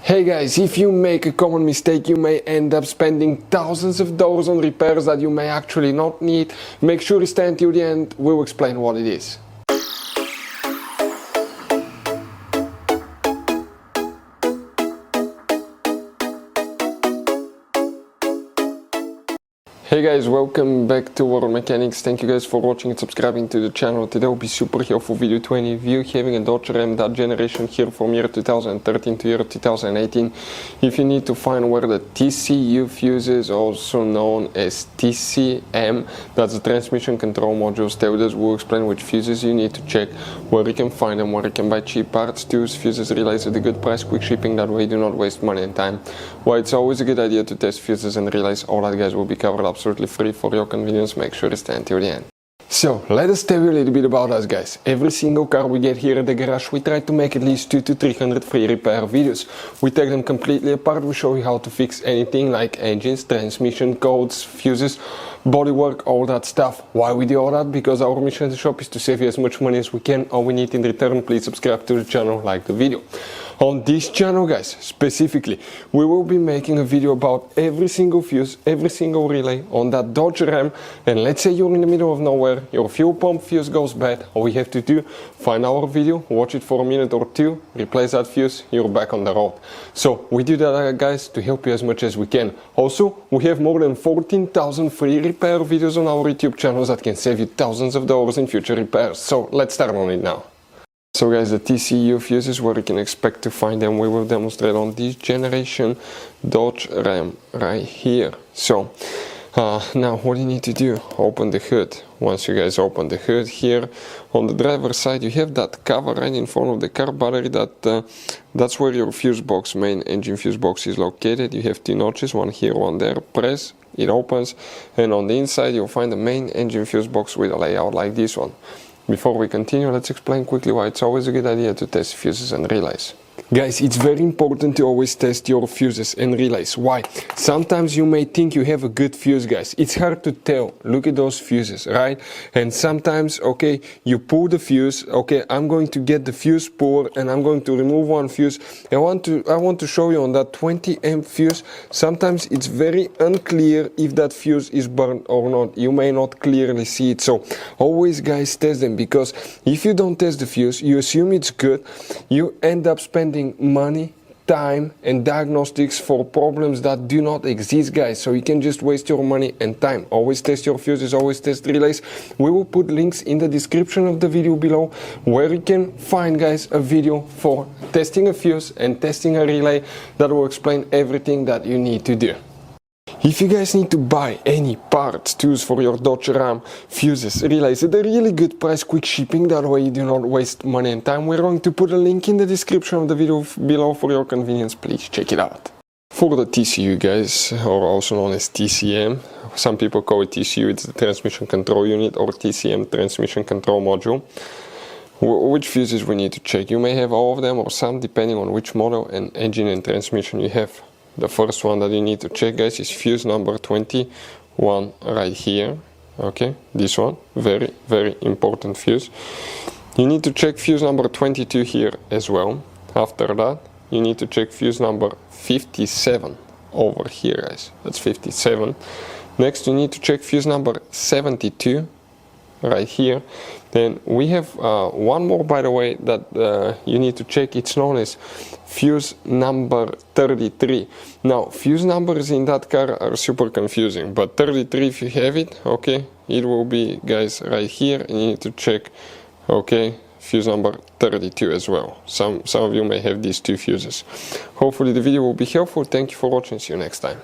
Hey guys, if you make a common mistake, you may end up spending thousands of dollars on repairs that you may actually not need. Make sure you stay until the end, we'll explain what it is. Hey guys, welcome back to World Mechanics. Thank you guys for watching and subscribing to the channel. Today will be super helpful video to any of you having a Dodge Ram that generation here from year 2013 to year 2018. If you need to find where the Tcu Fuse is, also known as TCM, that's the transmission control module, stay with us. We'll explain which fuses you need to check, where you can find them, where you can buy cheap parts, tools, fuses, relays at a good price, quick shipping, that way you do not waste money and time. Why it's always a good idea to test fuses and relays, all that guys will be covered up absolutely free for your convenience. Make sure to stay until the end. So let us tell you a little bit about us guys. Every single car we get here at the garage, we try to make at least 200 to 300 free repair videos. We take them completely apart, we show you how to fix anything like engines, transmission, codes, fuses, bodywork, all that stuff. Why we do all that? Because our mission at the shop is to save you as much money as we can. All we need in return, please subscribe to the channel, like the video. On this channel guys, specifically, we will be making a video about every single fuse, every single relay on that Dodge Ram. And let's say you're in the middle of nowhere, your fuel pump fuse goes bad, all we have to do, find our video, watch it for a minute or two, replace that fuse, you're back on the road. So we do that guys to help you as much as we can. Also, we have more than 14,000 free repair videos on our YouTube channels that can save you thousands of dollars in future repairs. So let's start on it now. So guys, the Tcu fuses, where you can expect to find them, we will demonstrate on this generation Dodge Ram right here. So now what you need to do, open the hood. Once you guys open the hood, here on the driver's side you have that cover right in front of the car battery, that's where your fuse box, main engine fuse box, is located. You have two notches, one here, one there. Press, it opens, and on the inside you'll find the main engine fuse box with a layout like this one. Before we continue, let's explain quickly why it's always a good idea to test fuses and relays. Guys, it's very important to always test your fuses and relays. Why? Sometimes you may think you have a good fuse, guys. It's hard to tell. Look at those fuses, right? And sometimes, okay, you pull the fuse. Okay, I'm going to get the fuse puller and I'm going to remove one fuse. I want to show you on that 20 amp fuse. Sometimes it's very unclear if that fuse is burned or not. You may not clearly see it. So always, guys, test them, because if you don't test the fuse, you assume it's good. You end up spending money, time and diagnostics for problems that do not exist, guys. So you can just waste your money and time. Always test your fuses, always test relays. We will put links in the description of the video below where you can find, guys, a video for testing a fuse and testing a relay that will explain everything that you need to do. If you guys need to buy any parts, tools for your Dodge Ram, fuses, relays at a really good price, quick shipping, that way you do not waste money and time, we're going to put a link in the description of the video below for your convenience. Please check it out. For the Tcu guys, or also known as TCM, some people call it Tcu, it's the transmission control unit, or TCM, transmission control module. Which fuses we need to check? You may have all of them or some, depending on which model and engine and transmission you have. The first one that you need to check, guys, is fuse number 21 right here. Okay, this one, very, very important fuse. You need to check fuse number 22 here as well. After that, you need to check fuse number 57 over here, guys. That's 57. Next, you need to check fuse number 72 right here. Then we have one more, by the way, that you need to check. It's known as fuse number 33. Now, fuse numbers in that car are super confusing, but 33, if you have it, okay, it will be, guys, right here, and you need to check, okay, fuse number 32 as well. Some of you may have these two fuses. Hopefully the video will be helpful. Thank you for watching. See you next time.